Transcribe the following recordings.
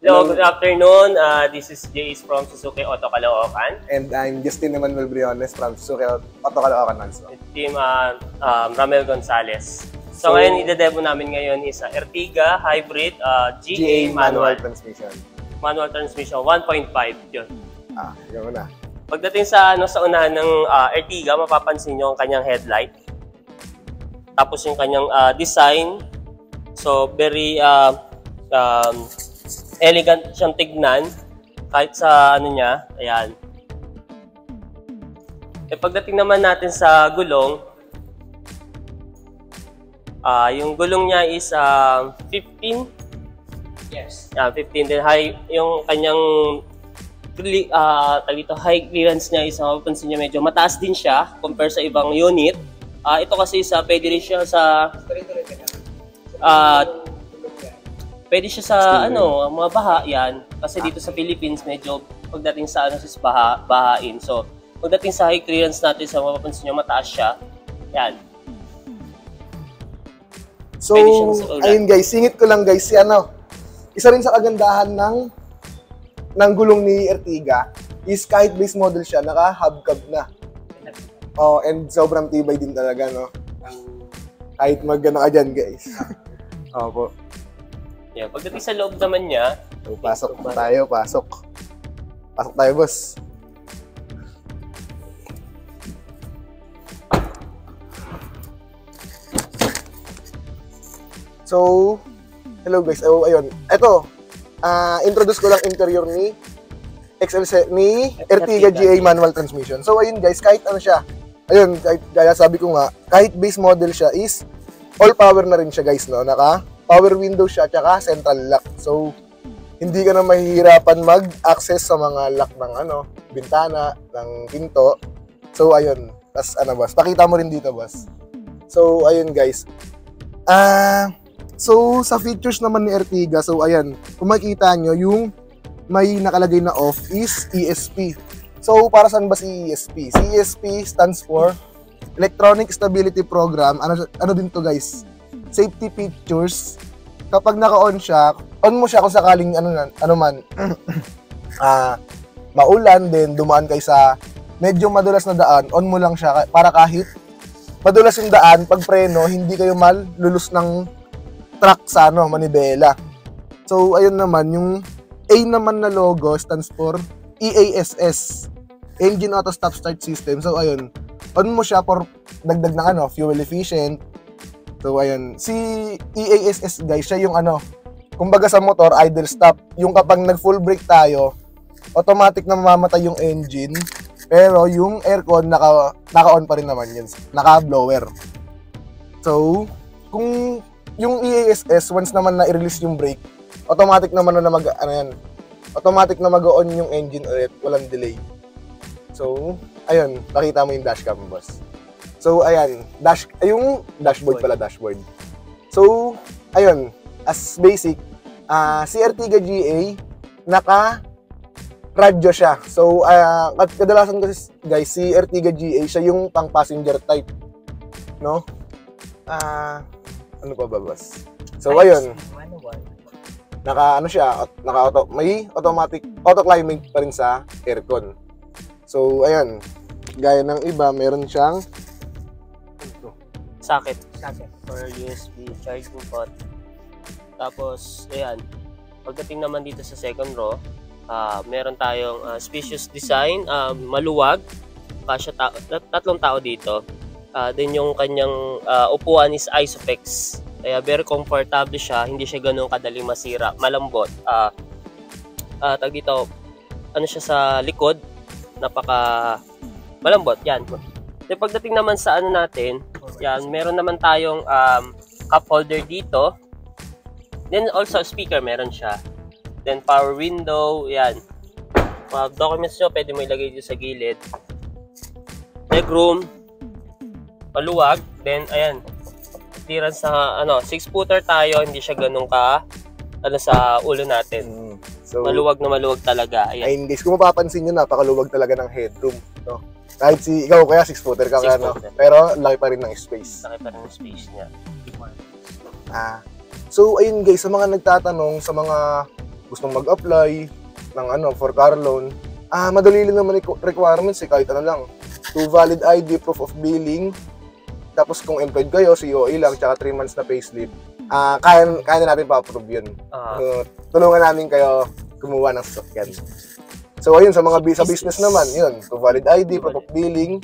Hello, good afternoon. This is Jace from Suzuki Auto Caloocan. And I'm Justin Emanuel Briones from Suzuki Auto Caloocan also. Team Ramel Gonzalez. So ngayon, ide-demo namin ngayon is Ertiga Hybrid GA manual transmission. Manual transmission, 1.5 yun. Yun na. Pagdating sa unahan ng Ertiga, mapapansin nyo ang kanyang headlight. Tapos yung kanyang design. So, very elegant siyang tignan. Kahit sa niya, ayan. Pagdating naman natin sa gulong, yung gulong niya is 15. Yes. 15. Then high, yung kanyang high clearance niya is mapapansin niya medyo mataas din siya compare sa ibang unit. Ito kasi pwede rin siya sa pwede siya sa mga baha yan. Kasi dito sa Philippines medyo pagdating sa bahain. So pagdating sa high clearance natin sa mapapansin niyo mataas siya. Yan. So ayun guys, singit ko lang guys si isa rin sa kagandahan ng gulong ni Ertiga is kahit base model siya, naka-hubcap na. And sobrang tibay din talaga, no? Kahit mag-ano ka dyan, guys. Opo. Yeah, pagdating sa loob naman niya, so, pasok tayo. Pasok tayo, boss. So, hello guys. Ayun. Ito, introduce ko lang interior ni Ertiga GA manual transmission. So, ayun guys, kahit ano siya. Ayun, kaya sabi ko nga, kahit base model siya is all power na rin siya guys, no? Naka power window siya, tsaka central lock. So, hindi ka na mahihirapan mag-access sa mga lock ng bintana, ng pinto. So, ayun. Tapos boss, pakita mo rin dito, boss. So, ayun guys. So, sa features naman ni Ertiga, so ayan, kung makikita nyo, yung may nakalagay na off is ESP. So, para saan ba si ESP? Si ESP stands for Electronic Stability Program. Ano din to guys? Safety features. Kapag naka-on siya, on mo siya kung sakaling maulan, then dumaan kayo sa medyo madulas na daan, on mo lang siya para kahit madulas yung daan, pag preno, hindi kayo malulus ng truck sa manibela. So, ayun naman, yung A naman na logo stands for EASS, Engine Auto Stop Start System. So, ayun, on mo siya for dagdag ng fuel efficient. So, ayun, si EASS guys, siya yung kumbaga sa motor, idle stop. Yung kapag nag-full brake tayo, automatic na mamamatay yung engine, pero yung aircon, naka-on pa rin naman yun, naka-blower. So, kung yung EASS, once naman na i-release yung brake, automatic naman na automatic na mag-on yung engine ulit, walang delay. So, ayun, nakita mo yung dashcam, boss. So, ayan, yung dashboard. So, ayun, as basic, si Ertiga GA, naka-radyo siya. So, kadalasan kasi, guys, si Ertiga GA, siya yung pang-passenger type, no? Ano pa ba, boss? So, ayun. May automatic auto-climate pa rin sa aircon. So, ayun. Gaya ng iba, meron siyang socket for USB charging port. Tapos, ayan. Pagdating naman dito sa second row, meron tayong spacious design, maluwag. Kasya tatlong tao dito. Then yung kanyang upuan is Isofix. Kaya very comfortable siya, hindi siya ganoon kadaling masira, malambot. Tag dito, siya sa likod, napaka malambot, yan. Then pagdating naman sa natin, yan, meron naman tayong cup holder dito. Then also speaker meron siya. Then power window, yan. Mga documents nyo, pwede mo ilagay dito sa gilid. Legroom, maluwag. Then ayan, clearance na 6-footer tayo, hindi siya ganun sa ulo natin. So, maluwag na maluwag talaga. Ayan. Ayun guys, kung mapapansin nyo, napakaluwag talaga ng headroom, no? Kahit ikaw kaya 6-footer ka, pero laki pa rin ng space. Laki pa rin ng space niya. So ayun guys, sa mga nagtatanong, sa mga gustong mag-apply ng for car loan, madali lang naman requirements kahit ano lang. 2 valid ID, proof of billing, tapos kung employed kayo, COE lang, tsaka 3 months na payslip, kaya na natin pa-approve yun. Tulungan namin kayo kumuha ng sasakyan. So ayun, sa mga sa business naman, yun, 2 valid ID, proof of billing,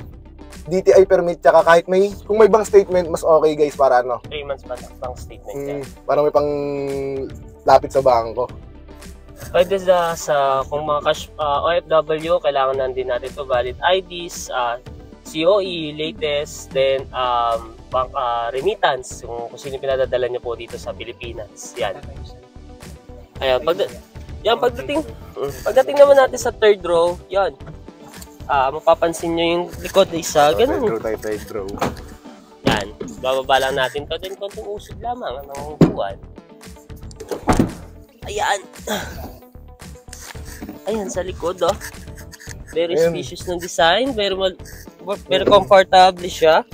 DTI permit, tsaka kahit kung may bank statement, mas okay guys para 3 months pa bank statement yan. Para may pang lapit sa bangko. Pwede kung mga cash OFW, kailangan nandin natin ito, valid IDs, COE, latest, then bank remittance, kung sino pinadadala niyo po dito sa Pilipinas. Yan. Ayan, pagdating naman natin sa third row, yan. Mapapansin nyo yung likod na isa, ganun. Third row. Yan, bababa lang natin to, then konting usog lamang ng buwan. Ayan. Ayan sa likod, oh. Very spacious ng design, very comfortable siya.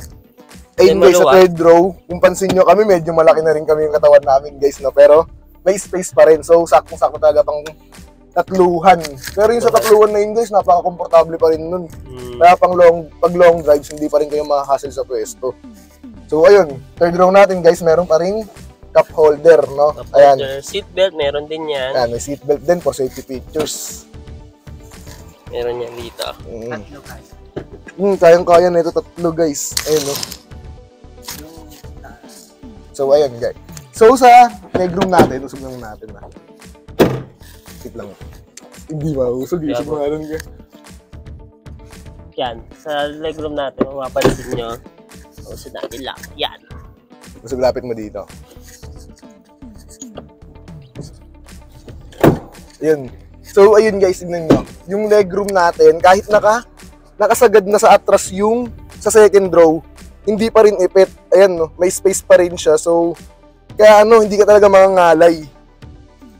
Ayun guys, sa third row, kung pansin nyo kami, medyo malaki na rin kami yung katawan namin guys, no? Pero may space pa rin, so saktong-sakto talaga pang tatluhan. Pero yung sa tatluhan na yun guys, napaka-komportable pa rin nun. Kaya pag long drives, hindi pa rin kayo ma-hassle sa pwesto. So ayun, third row natin guys, meron pa rin cup holder, no? Ayan. Seatbelt, meron din yan. Ayan, may seatbelt din for safety features. Meron yan dito. Kayang-kaya na ito, tatlo guys. Ayun, no? So, ayun guys. So, sa legroom natin, usog lang natin na. Tip lang. Hindi mausog, usog mo nga lang guys. Yan, sa legroom natin, mapapansin nyo. Usog natin lang. Yan. Usog lapit mo dito. Ayun. So, ayun guys, tignan nyo. Yung legroom natin, kahit nakasagad na sa atras yung sa second row, hindi pa rin ipit. Ayan, no? May space pa rin siya. So, kaya hindi ka talaga mangangalay.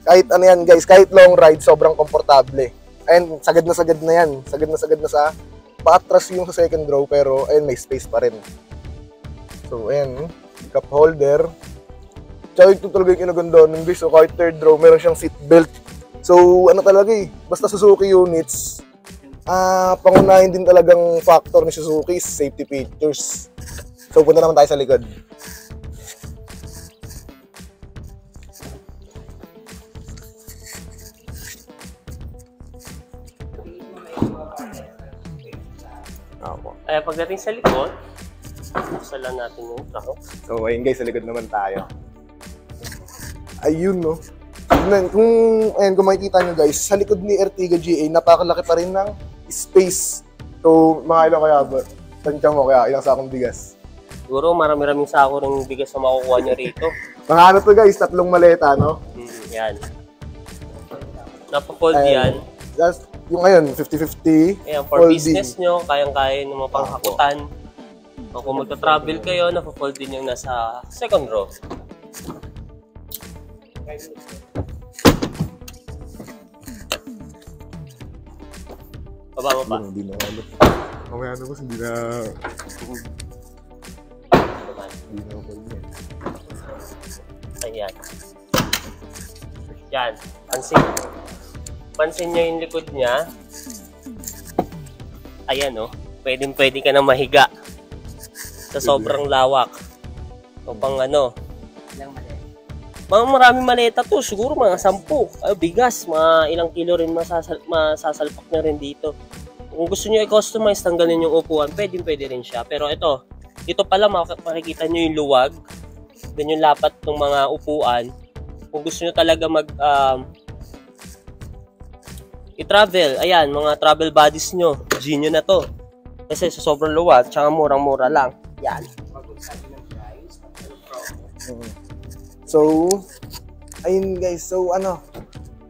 Kahit ano yan guys, kahit long ride, sobrang komportable. Ayan, sagad na yan. Sagad na sa paatras yung sa second row, pero ayun, may space pa rin. So, ayan, cup holder. Tsaka ito talaga yung kinaganda nun guys. So, kahit third row, meron siyang seat belt. So, talaga basta Suzuki units, pangunahin din talagang factor ni Suzuki, safety features. So, punta naman tayo sa likod. Pagdating sa likod, buksan lang natin yung trunk. So, ayun guys, sa likod naman tayo. Ayun, no? Kung makikita nyo guys, sa likod ni Ertiga GA, napakalaki pa rin ng space. So, mga ilang kaya ba? Tansya mo kaya, ilang sakong bigas? Siguro marami-raming sako rin bigas na makukuha nyo rito. Mga to guys, 3 maleta, no? Yan. Napafold yan. Just, yung ngayon, 50-50. Ayan, for folding. Business nyo, kayang-kaya ng mga panghakutan. O kung magta-travel kayo, napafold din yung nasa second row. Baba mo pa. Hindi na alam. Mamaya na boss, hindi na... Hindi na ako yan. Ayan. Yan. Pansin nyo yung likod niya. Ayan, oh. Pwede ka na mahiga. Sa sobrang lawak. O pang maraming maleta to. Siguro mga 10. Bigas. Mga ilang kilo rin masasalpak na rin dito. Kung gusto nyo i-customize, tanggalin yung upuan, pwede rin siya. Pero ito pala makikita nyo yung luwag. Then yung lapat ng mga upuan. Kung gusto nyo talaga i-travel, ayan, mga travel buddies nyo, G-nyo na to. Kasi sa sobrang luwag, tsaka murang-mura lang. Yan. So, ayun guys, so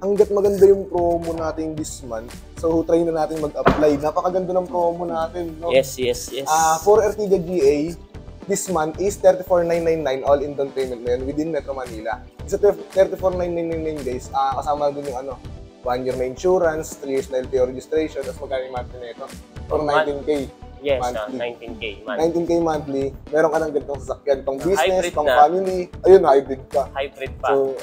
hanggat maganda yung promo natin this month, so try na natin mag-apply. Napakaganda ng promo natin, no? Yes. For Ertiga GA, this month is 34,999 all-in down payment na yun within Metro Manila. Sa 34,999 guys, kasama dun yung 1 year na insurance, 3 years na LTO registration, tapos magkano yung monthly na ito? For 19K. Yes, monthly. 19K monthly. 19K monthly, meron ka ng ganitong sasakyan, pang business, Hybrid pang na. family. Ayun, hybrid pa. Hybrid pa. So,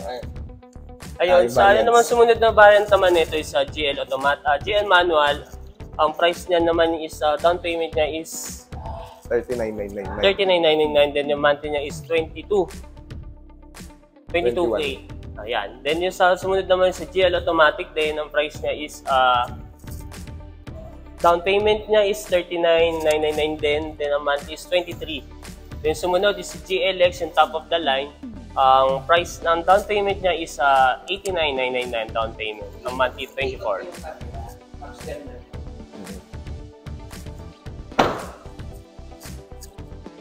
Ayun, sa ano naman sumunod na variant naman nito is GL GL manual. Ang price niya naman is down payment niya is 39,999. 39,999, then yung monthly niya is 22K. Ayan. Then yung sa sumunod naman sa GL automatic din, ang price niya is down payment niya is 39,999 din, then ang monthly is 23. Then sumunod is si GLX, yung top of the line. Ang price ng down payment niya is 89,999 down payment. Ang monthly 24.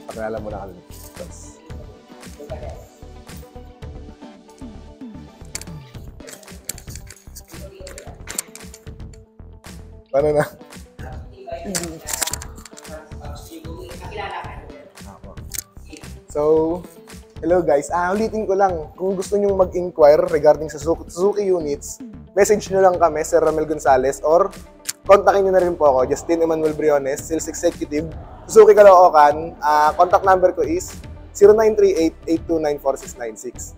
Pakilala mo na kami. Paano na? So, hello guys. Ulitin ko lang. Kung gusto nyo mag-inquire regarding sa Suzuki units, message nyo lang kami, Sir Ramel Gonzales, or kontakin nyo na rin po ako, Justin Emmanuel Briones, Sales Executive, Suzuki Caloocan. Contact number ko is 0938-829-4696.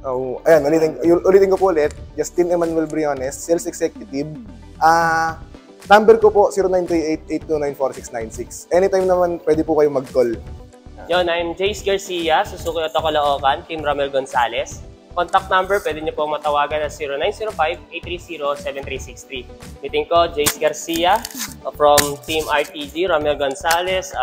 So, ayan, ulitin ko po ulit, Justin Emmanuel Briones, Sales Executive. Number ko po, 0938-829-4696. Anytime naman, pwede po kayo mag-call. Yon, I'm Jace Garcia, Suzuki Auto Caloocan, Team Ramel Gonzales. Contact number, pwede niyo po matawagan na 0905-830-7363. Meeting ko, Jace Garcia from Team RTG, Ramel Gonzales.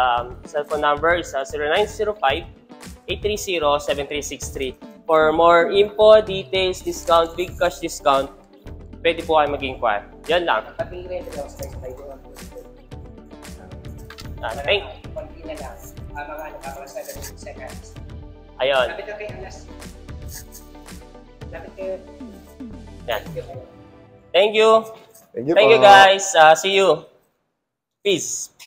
Cellphone number is 0905-830-7363. For more info, details, discount, big cash discount, pwede po kayo mag-inquire. Yan lang. Thank you. Mga mga 7 seconds. Ayun. Lapit na kayo, alas. Lapit kayo. Yan. Thank you. Thank you Thank you po. guys. See you. Peace.